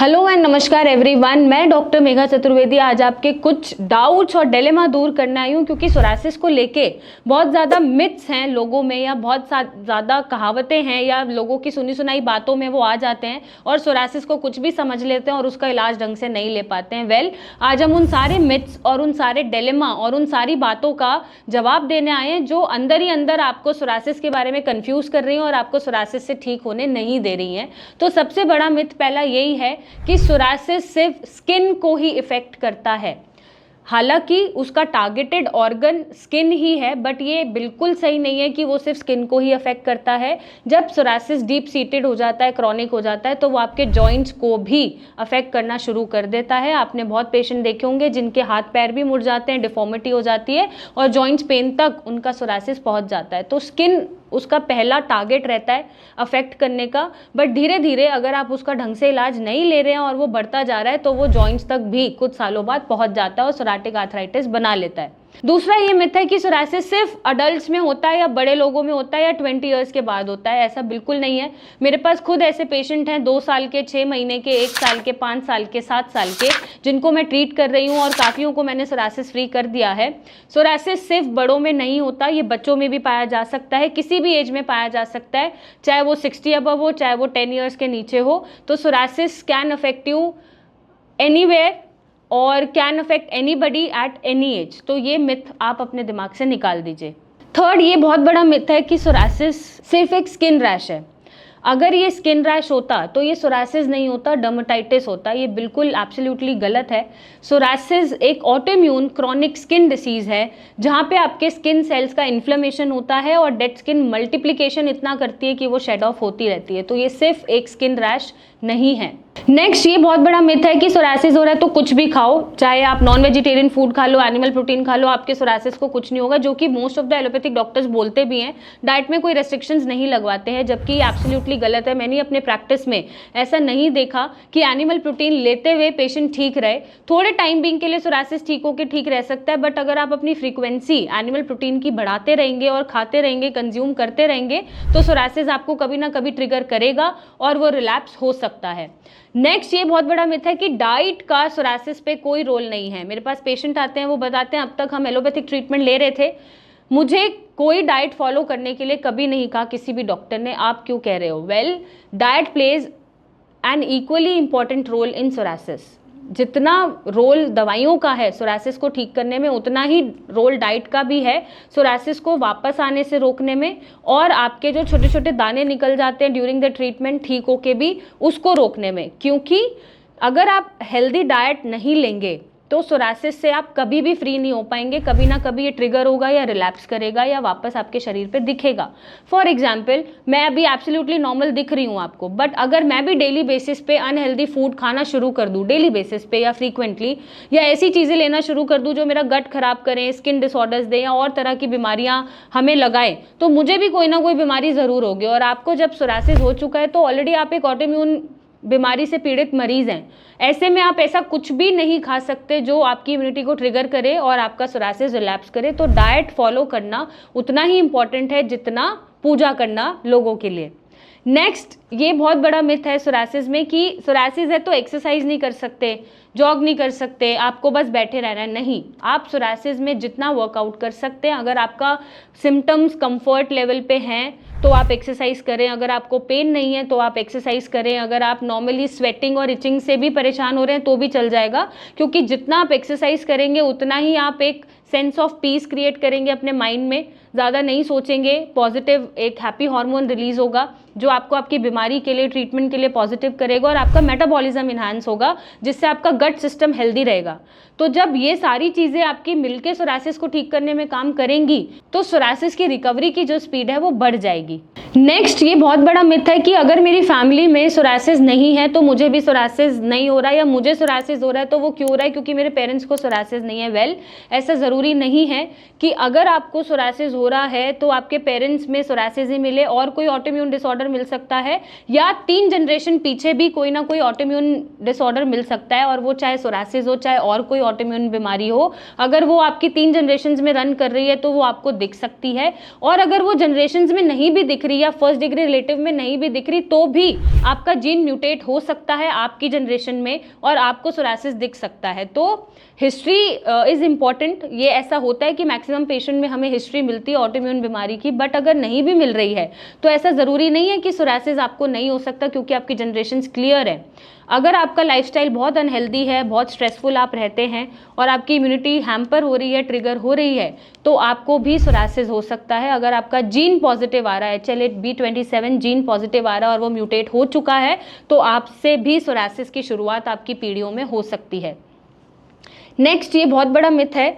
Hello and नमस्कार everyone, मैं doctor Megha Chaturvedi आज आपके कुछ डाउट्स और डिलेमा दूर करने आई हूँ, क्योंकि सोरासिस को लेके बहुत ज़्यादा मिथ्स हैं लोगों में, या बहुत ज़्यादा कहावतें हैं, या लोगों की सुनी सुनाई बातों में वो आ जाते हैं और सोरासिस को कुछ भी समझ लेते हैं और उसका इलाज ढंग से नहीं ले पाते हैं। आज हम उन सारे मिथ्स और उन सारे डिलेमा और उन सारी बातों का जवाब देने आए हैं जो अंदर ही अंदर आपको सोरासिस के बारे में कंफ्यूज कर रही हैं और आपको सोरासिस से ठीक होने नहीं दे रही हैं। तो सबसे बड़ा मिथ पहला यही है कि सोरासिस सिर्फ स्किन को ही इफेक्ट करता है। हालांकि उसका टारगेटेड ऑर्गन स्किन ही है, बट ये बिल्कुल सही नहीं है कि वो सिर्फ स्किन को ही अफेक्ट करता है। जब सोरासिस डीप सीटेड हो जाता है, क्रॉनिक हो जाता है, तो वो आपके जॉइंट्स को भी अफेक्ट करना शुरू कर देता है। आपने बहुत पेशेंट देखे होंगे जिनके हाथ पैर भी मुड़ जाते हैं, डिफॉर्मिटी हो जाती है और जॉइंट्स पेन तक उनका सोरासिस पहुंच जाता है। तो स्किन उसका पहला टारगेट रहता है अफेक्ट करने का, बट धीरे धीरे अगर आप उसका ढंग से इलाज नहीं ले रहे हैं और वो बढ़ता जा रहा है तो वो जॉइंट्स तक भी कुछ सालों बाद पहुंच जाता है और सोराटिक आर्थराइटिस बना लेता है। दूसरा ये मिथ है कि सोरासिस सिर्फ अडल्ट्स में होता है या बड़े लोगों में होता है या 20 ईयर्स के बाद होता है। ऐसा बिल्कुल नहीं है। मेरे पास खुद ऐसे पेशेंट हैं 2 साल के, 6 महीने के, 1 साल के, 5 साल के, 7 साल के, जिनको मैं ट्रीट कर रही हूँ और काफ़ियों को मैंने सोरासिस फ्री कर दिया है। सोरासिस सिर्फ बड़ों में नहीं होता, ये बच्चों में भी पाया जा सकता है, किसी भी एज में पाया जा सकता है, चाहे वो 60 अबव हो, चाहे वो 10 ईयर्स के नीचे हो। तो psoriasis can affect you anywhere और can affect anybody at any age. तो ये मिथ आप अपने दिमाग से निकाल दीजिए। थर्ड, ये बहुत बड़ा मिथ है कि सोरासिस सिर्फ एक स्किन रैश है। अगर ये स्किन रैश होता तो ये सोरासिस नहीं होता, डर्मेटाइटिस होता। ये बिल्कुल एब्सोल्युटली गलत है। सोरासिस एक ऑटोइम्यून क्रॉनिक स्किन डिसीज है जहाँ पे आपके स्किन सेल्स का इन्फ्लेमेशन होता है और डेड स्किन मल्टीप्लिकेशन इतना करती है कि वो शेड ऑफ होती रहती है। तो ये सिर्फ एक स्किन रैश नहीं है। नेक्स्ट, ये बहुत बड़ा मिथ है कि सोरासिस हो रहा है तो कुछ भी खाओ, चाहे आप नॉन वेजिटेरियन फूड खा लो, एनिमल प्रोटीन खा लो, आपके सोरासिस को कुछ नहीं होगा, जो कि most of the allopathic doctors बोलते भी हैं। डाइट में कोई रेस्ट्रिक्शंस नहीं लगवाते हैं, जबकि ये एब्सोल्युटली गलत है। मैंने अपने प्रैक्टिस में ऐसा नहीं देखा कि एनिमल प्रोटीन लेते हुए पेशेंट ठीक रहे। थोड़े टाइम बीइंग के लिए सोरासिस ठीक होकर ठीक रह सकता है, बट अगर आप अपनी फ्रीक्वेंसी एनिमल प्रोटीन की बढ़ाते रहेंगे और खाते रहेंगे, कंज्यूम करते रहेंगे, तो सोरासिस आपको कभी ना कभी ट्रिगर करेगा और वो रिलैप्स हो सकता है। नेक्स्ट, ये बहुत बड़ा मिथ है कि डाइट का सोरासिस पे कोई रोल नहीं है। मेरे पास पेशेंट आते हैं, वो बताते हैं अब तक हम एलोपैथिक ट्रीटमेंट ले रहे थे, मुझे कोई डाइट फॉलो करने के लिए कभी नहीं कहा किसी भी डॉक्टर ने। आप क्यों कह रहे हो? Diet plays an equally important role in psoriasis. जितना रोल दवाइयों का है सोरासिस को ठीक करने में, उतना ही रोल डाइट का भी है सोरासिस को वापस आने से रोकने में, और आपके जो छोटे छोटे दाने निकल जाते हैं ड्यूरिंग द ट्रीटमेंट ठीक होके भी उसको रोकने में। क्योंकि अगर आप हेल्दी डाइट नहीं लेंगे तो सोरासिस से आप कभी भी फ्री नहीं हो पाएंगे। कभी ना कभी ये ट्रिगर होगा या रिलैप्स करेगा या वापस आपके शरीर पे दिखेगा। फॉर एग्जाम्पल, मैं अभी एब्सोल्युटली नॉर्मल दिख रही हूँ आपको, बट अगर मैं भी डेली बेसिस पे अनहेल्दी फूड खाना शुरू कर दूँ, डेली बेसिस पे या फ्रीक्वेंटली, या ऐसी चीज़ें लेना शुरू कर दूँ जो मेरा गट खराब करें, स्किन डिसऑर्डर्स दें या और तरह की बीमारियाँ हमें लगाएं, तो मुझे भी कोई ना कोई बीमारी ज़रूर होगी। और आपको जब सोरासिस हो चुका है तो ऑलरेडी आप एक ऑटोइम्यून बीमारी से पीड़ित मरीज हैं। ऐसे में आप ऐसा कुछ भी नहीं खा सकते जो आपकी इम्यूनिटी को ट्रिगर करे और आपका सोरासिस रिलैप्स करे। तो डाइट फॉलो करना उतना ही इंपॉर्टेंट है जितना पूजा करना लोगों के लिए। नेक्स्ट, ये बहुत बड़ा मिथ है सोरासिस में कि सोरासिस है तो एक्सरसाइज नहीं कर सकते, जॉग नहीं कर सकते, आपको बस बैठे रहना है। नहीं, आप सोरासिस में जितना वर्कआउट कर सकते हैं। अगर आपका सिम्टम्स कंफर्ट लेवल पे हैं तो आप एक्सरसाइज करें, अगर आपको पेन नहीं है तो आप एक्सरसाइज करें, अगर आप नॉर्मली स्वेटिंग और इचिंग से भी परेशान हो रहे हैं तो भी चल जाएगा। क्योंकि जितना आप एक्सरसाइज करेंगे उतना ही आप एक सेंस ऑफ पीस क्रिएट करेंगे अपने माइंड में, ज़्यादा नहीं सोचेंगे, पॉजिटिव एक हैप्पी हार्मोन रिलीज होगा जो आपको आपकी बीमारी के लिए, ट्रीटमेंट के लिए पॉजिटिव करेगा, और आपका मेटाबॉलिज्म इन्हांस होगा जिससे आपका गट सिस्टम हेल्दी रहेगा। तो जब ये सारी चीज़ें आपकी मिलके सोरासिस को ठीक करने में काम करेंगी तो सोरासिस की रिकवरी की जो स्पीड है वो बढ़ जाएगी। नेक्स्ट, ये बहुत बड़ा मिथ है कि अगर मेरी फैमिली में सोरासिस नहीं है तो मुझे भी सोरासिस नहीं हो रहा है, या मुझे सोरासिस हो रहा है तो वो क्यों हो रहा है क्योंकि मेरे पेरेंट्स को सोरासिस नहीं है। ऐसा ज़रूरी नहीं है कि अगर आपको सोरासिस हो रहा है तो आपके पेरेंट्स में सोरासिस ही मिले और कोई ऑटोइम्यून डिसऑर्डर मिल सकता है, या 3 जनरेशन पीछे भी कोई ना कोई ऑटोइम्यून डिसऑर्डर मिल सकता है, और वो चाहे सोरासिस हो चाहे और कोई ऑटोइम्यून बीमारी हो, अगर वो आपकी 3 जनरेशन्स में रन कर रही है तो वो आपको दिख सकती है। और अगर वो जनरेशन्स में नहीं भी दिख रही या फर्स्ट डिग्री रिलेटिव में नहीं भी दिख रही तो भी आपका जीन म्यूटेट हो सकता है आपकी जनरेशन में और आपको सोरासिस दिख सकता है। तो हिस्ट्री इज़ इम्पॉर्टेंट। ये ऐसा होता है कि मैक्सिमम पेशेंट में हमें हिस्ट्री मिलती है ऑटोइम्यून बीमारी की, बट अगर नहीं भी मिल रही है तो ऐसा ज़रूरी नहीं है कि सोरासिस आपको नहीं हो सकता क्योंकि आपकी जनरेशन्स क्लियर है। अगर आपका लाइफस्टाइल बहुत अनहेल्दी है, बहुत स्ट्रेसफुल आप रहते हैं और आपकी इम्यूनिटी हैम्पर हो रही है, ट्रिगर हो रही है, तो आपको भी सोरासिस हो सकता है। अगर आपका जीन पॉजिटिव आ रहा है, चलिए B27 जीन पॉजिटिव आ रहा है और वो म्यूटेट हो चुका है, तो आपसे भी सोरासिस की शुरुआत आपकी पीढ़ियों में हो सकती है। नेक्स्ट, ये बहुत बड़ा मिथ है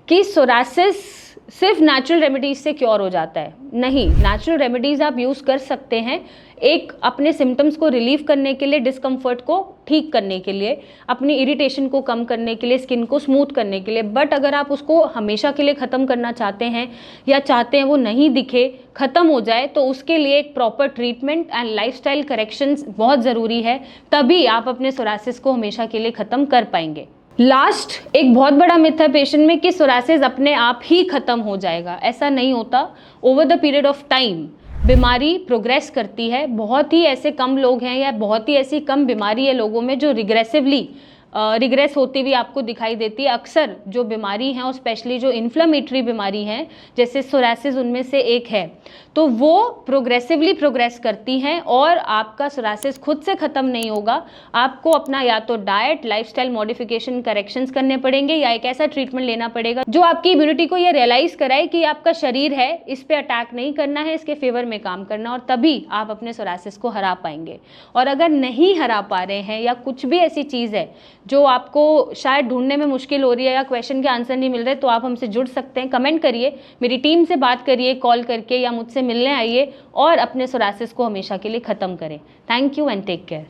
कि सोरासिस सिर्फ नेचुरल रेमेडीज से क्योर हो जाता है। नहीं, नेचुरल रेमेडीज आप यूज़ कर सकते हैं एक अपने सिम्टम्स को रिलीव करने के लिए, डिस्कम्फर्ट को ठीक करने के लिए, अपनी इरिटेशन को कम करने के लिए, स्किन को स्मूथ करने के लिए। बट अगर आप उसको हमेशा के लिए ख़त्म करना चाहते हैं या चाहते हैं वो नहीं दिखे, ख़त्म हो जाए, तो उसके लिए एक proper treatment and lifestyle corrections बहुत ज़रूरी है, तभी आप अपने सोरासिस को हमेशा के लिए ख़त्म कर पाएंगे। लास्ट, एक बहुत बड़ा मिथ है पेशेंट में कि सोरासिस अपने आप ही ख़त्म हो जाएगा। ऐसा नहीं होता। Over the period of time बीमारी प्रोग्रेस करती है। बहुत ही ऐसे कम लोग हैं या बहुत ही ऐसी कम बीमारी है लोगों में जो रिग्रेस होती हुई आपको दिखाई देती है। अक्सर जो बीमारी हैं और स्पेशली जो इन्फ्लेमेटरी बीमारी हैं जैसे सोरासिस उनमें से एक है, तो वो प्रोग्रेसिवली प्रोग्रेस करती हैं और आपका सोरासिस खुद से ख़त्म नहीं होगा। आपको अपना या तो डाइट, लाइफस्टाइल मॉडिफिकेशन, करेक्शंस करने पड़ेंगे या एक ऐसा ट्रीटमेंट लेना पड़ेगा जो आपकी इम्यूनिटी को ये रियलाइज़ कराए कि आपका शरीर है, इस पर अटैक नहीं करना है, इसके फेवर में काम करना, और तभी आप अपने सोरासिस को हरा पाएंगे। और अगर नहीं हरा पा रहे हैं या कुछ भी ऐसी चीज़ है जो आपको शायद ढूंढने में मुश्किल हो रही है या क्वेश्चन के आंसर नहीं मिल रहे, तो आप हमसे जुड़ सकते हैं। कमेंट करिए, मेरी टीम से बात करिए कॉल करके, या मुझसे मिलने आइए और अपने सोरासिस को हमेशा के लिए ख़त्म करें। Thank you and take care.